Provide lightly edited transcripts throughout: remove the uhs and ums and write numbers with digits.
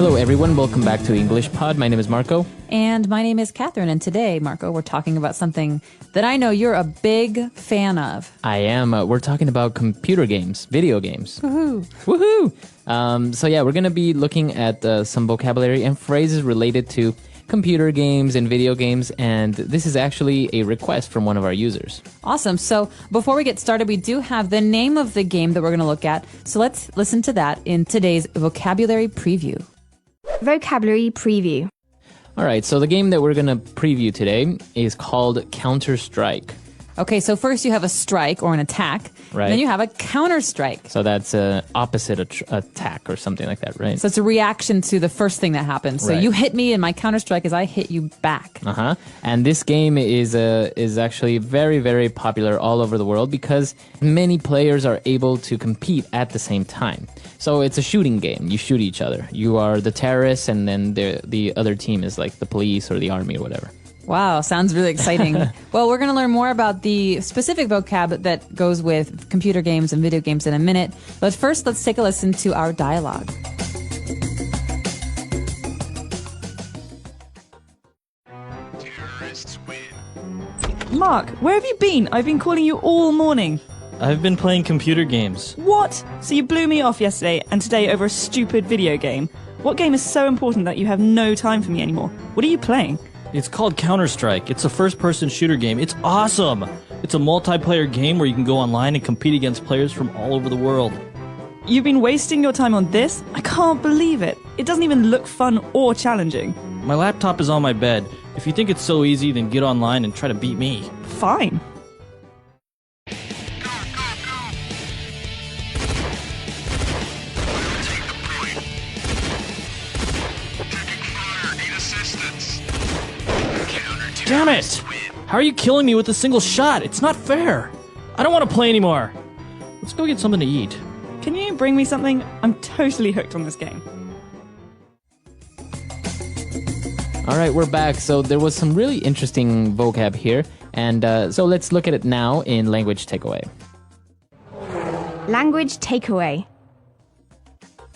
Hello everyone, welcome back to English Pod. My name is Marco. And my name is Catherine, and today, Marco, we're talking about something that I know you're a big fan of. I am. We're talking about computer games, video games. Woohoo! Woohoo! So we're going to be looking at some vocabulary and phrases related to computer games and video games, and this is actually a request from one of our users. Awesome. So before we get started, we do have the name of the game that we're going to look at. So let's listen to that in today's vocabulary preview. Vocabulary preview. All right, so the game that we're going to preview today is called Counter-Strike. Okay, so first you have a strike or an attack, Right. and then you have a counter-strike. So that's an opposite attack or something like that, right? So it's a reaction to the first thing that happens. So Right. you hit me, and my counter-strike is I hit you back. Uh-huh. And this game is actually very, very popular all over the world because many players are able to compete at the same time. So it's a shooting game. You shoot each other. You are the terrorists, and then the other team is like the police or the army or whatever. Wow, sounds really exciting. Well, we're going to learn more about the specific vocab that goes with computer games and video games in a minute. But first, let's take a listen to our dialogue. Mark, where have you been? I've been calling you all morning. I've been playing computer games. What? So you blew me off yesterday and today over a stupid video game. What game is so important that you have no time for me anymore? What are you playing? It's called Counter-Strike. It's a first-person shooter game. It's awesome! It's a multiplayer game where you can go online and compete against players from all over the world. You've been wasting your time on this? I can't believe it. It doesn't even look fun or challenging. My laptop is on my bed. If you think it's so easy, then get online and try to beat me. Fine. Damn it! How are you killing me with a single shot? It's not fair! I don't want to play anymore! Let's go get something to eat. Can you bring me something? I'm totally hooked on this game. All right, we're back. So there was some really interesting vocab here. And so let's look at it now in language takeaway. Language takeaway.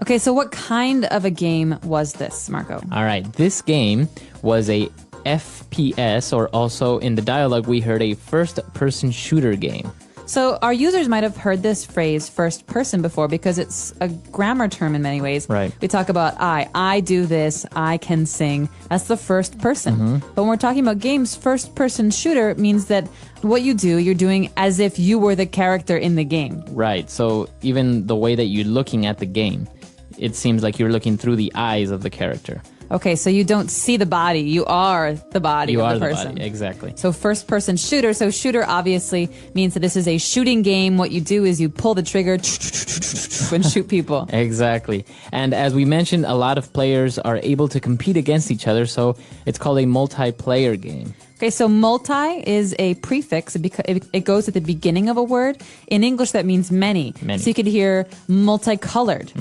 Okay, so what kind of a game was this, Marco? All right, this game was a FPS, or also in the dialogue we heard a first-person shooter game. So our users might have heard this phrase first person before because it's a grammar term in many ways. Right. We talk about I do this, I can sing. That's the first person. But when we're talking about games, first person shooter means that what you do, you're doing as if you were the character in the game. Right, so even the way that you're looking at the game, it seems like you're looking through the eyes of the character. Okay, so you don't see the body, you are the body You of are the the person. body, exactly. So first person shooter. So shooter obviously means that this is a shooting game. What you do is you pull the trigger and shoot people. Exactly. And as we mentioned, a lot of players are able to compete against each other, so it's called a multiplayer game. Okay, so multi is a prefix. It goes at the beginning of a word. In English, that means many. Many. So you could hear multicolored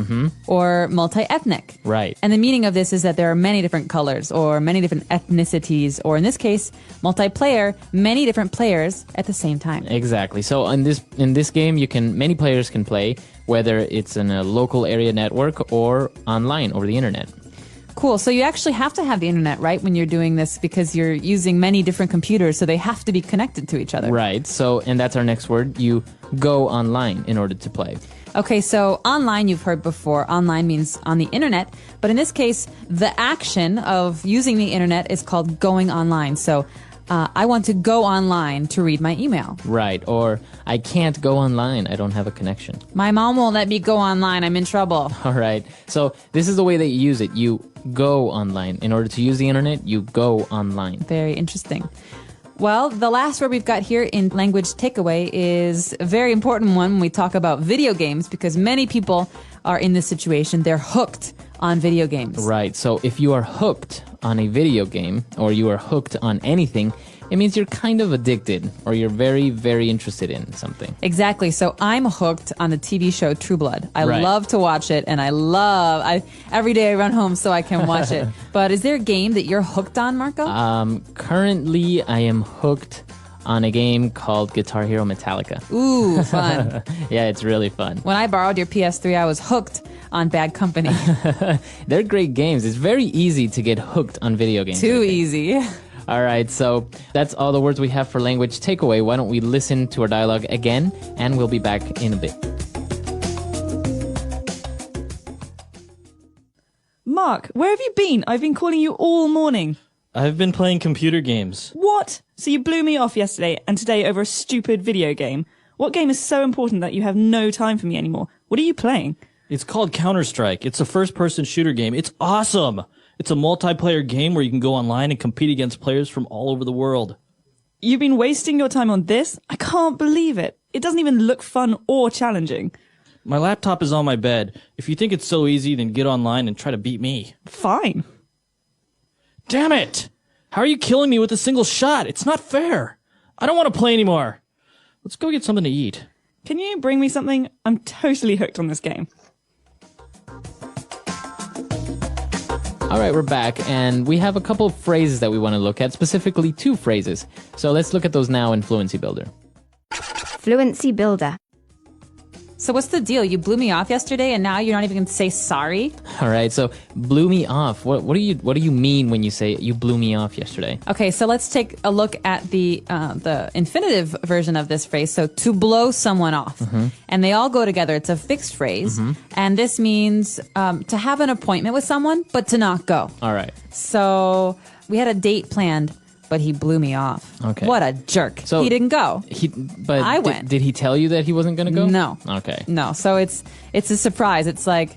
or multi-ethnic. Right. And the meaning of this is that there are many different colors or many different ethnicities, or in this case, multiplayer, many different players at the same time. Exactly. So in this game, many players can play, whether it's in a local area network or online over the internet. Cool. So you actually have to have the internet, right, when you're doing this because you're using many different computers, so they have to be connected to each other. Right. So, and that's our next word. You go online in order to play. Okay, so online you've heard before. Online means on the internet, but in this case, the action of using the internet is called going online. So I want to go online to read my email. Right. Or I can't go online. I don't have a connection. My mom won't let me go online. I'm in trouble. All right. So this is the way that you use it. You go online. In order to use the internet, you go online. Very interesting. Well, the last word we've got here in language takeaway is a very important one when we talk about video games, because many people are in this situation. They're hooked on video games. Right. So if you are hooked on a video game, or you are hooked on anything, it means you're kind of addicted, or you're very, very interested in something. Exactly. So I'm hooked on the TV show True Blood. I Right. love to watch it, and every day I run home so I can watch it. But is there a game that you're hooked on, Marco? Currently, I am hooked on a game called Guitar Hero Metallica. Ooh, fun. Yeah, it's really fun. When I borrowed your PS3, I was hooked on Bad Company. They're great games. It's very easy to get hooked on video games. Too easy. All right, so that's all the words we have for language takeaway. Why don't we listen to our dialogue again, and we'll be back in a bit. Mark, where have you been? I've been calling you all morning. I've been playing computer games. What? So you blew me off yesterday and today over a stupid video game? What game is so important that you have no time for me anymore? What are you playing? It's called Counter-Strike. It's a first-person shooter game. It's awesome. It's a multiplayer game where you can go online and compete against players from all over the world. You've been wasting your time on this? I can't believe it. It doesn't even look fun or challenging. My laptop is on my bed. If you think it's so easy, then get online and try to beat me. Fine. Damn it! How are you killing me with a single shot? It's not fair. I don't want to play anymore. Let's go get something to eat. Can you bring me something? I'm totally hooked on this game. All right, we're back, and we have a couple of phrases that we want to look at, specifically 2 phrases. So let's look at those now in Fluency Builder. Fluency Builder. So what's the deal? You blew me off yesterday and now you're not even going to say sorry? All right, so blew me off. What do you mean when you say you blew me off yesterday? Okay, so let's take a look at the infinitive version of this phrase. So to blow someone off. And they all go together. It's a fixed phrase. And this means to have an appointment with someone, but to not go. All right. So we had a date planned, but he blew me off. Okay. What a jerk. So he didn't go. But I went. Did he tell you that he wasn't going to go? No. Okay. No. So it's a surprise. It's like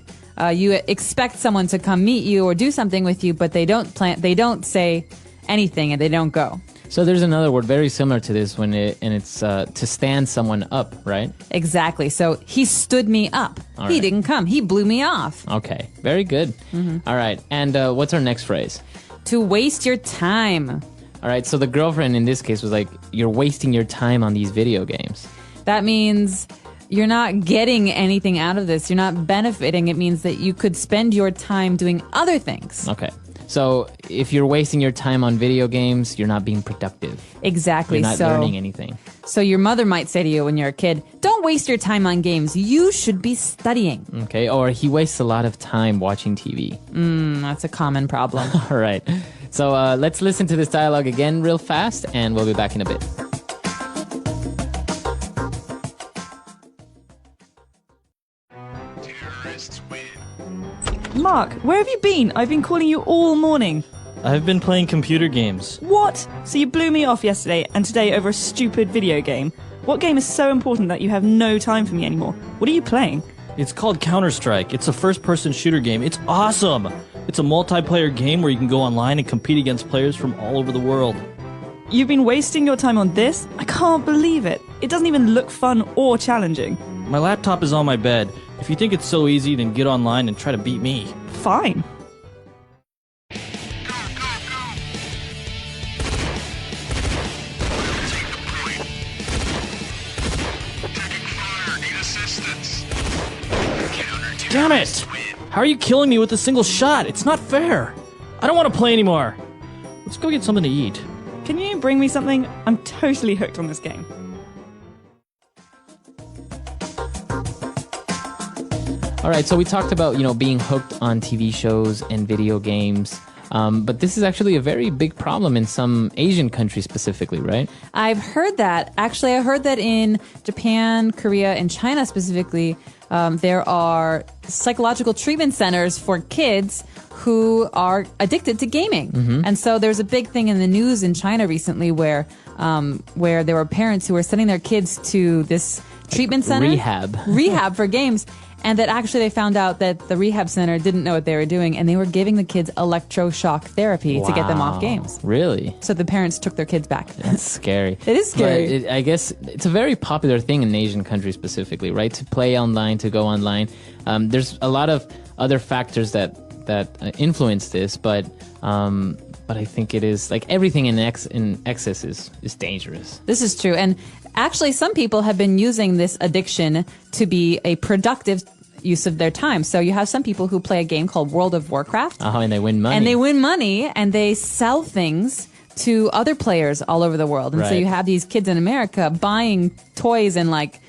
you expect someone to come meet you or do something with you, but they don't say anything and they don't go. So there's another word very similar to this it's to stand someone up, right? Exactly. So he stood me up. All He right. didn't come. He blew me off. Okay. Very good. All right. And what's our next phrase? To waste your time. All right, so the girlfriend in this case was like, you're wasting your time on these video games. That means you're not getting anything out of this. You're not benefiting. It means that you could spend your time doing other things. Okay. So if you're wasting your time on video games, you're not being productive. Exactly. You're not learning anything. So your mother might say to you when you're a kid, don't waste your time on games. You should be studying. Okay, or he wastes a lot of time watching TV. That's a common problem. All right. So let's listen to this dialogue again real fast, and we'll be back in a bit. Mark, where have you been? I've been calling you all morning. I've been playing computer games. What? So you blew me off yesterday and today over a stupid video game? What game is so important that you have no time for me anymore? What are you playing? It's called Counter-Strike. It's a first-person shooter game. It's awesome. It's a multiplayer game where you can go online and compete against players from all over the world. You've been wasting your time on this? I can't believe it. It doesn't even look fun or challenging. My laptop is on my bed. If you think it's so easy, then get online and try to beat me. Fine. Damn it! How are you killing me with a single shot? It's not fair. I don't want to play anymore. Let's go get something to eat. Can you bring me something? I'm totally hooked on this game. All right, so we talked about, being hooked on TV shows and video games. But this is actually a very big problem in some Asian countries specifically, right? I've heard that. Actually, I heard that in Japan, Korea, and China specifically, there are psychological treatment centers for kids who are addicted to gaming. And so there's a big thing in the news in China recently where there were parents who were sending their kids to this treatment center. Rehab for games. And that actually they found out that the rehab center didn't know what they were doing, and they were giving the kids electroshock therapy to get them off games. Really? So the parents took their kids back. That's scary. It is scary. But I guess it's a very popular thing in Asian countries specifically, right? To play online, to go online. There's a lot of other factors that influence this, but I think it is like everything in excess is dangerous. This is true. And actually, some people have been using this addiction to be a productive use of their time. So you have some people who play a game called World of Warcraft. And they win money. And they win money and they sell things to other players all over the world. And so Right. you have these kids in America buying toys and like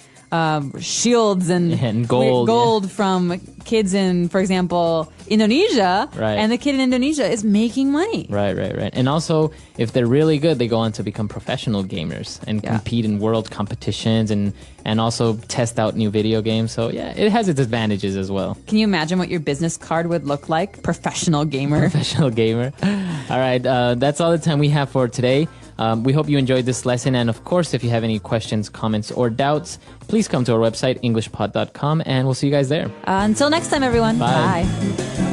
shields and gold, gold from kids in, for example, Indonesia. Right. And the kid in Indonesia is making money. Right. And also, if they're really good, they go on to become professional gamers and compete in world competitions and also test out new video games. So yeah, it has its advantages as well. Can you imagine what your business card would look like? Professional gamer. Professional gamer. All right, that's all the time we have for today. We hope you enjoyed this lesson. And of course, if you have any questions, comments, or doubts, please come to our website, EnglishPod.com, and we'll see you guys there. Until next time, everyone. Bye. Bye.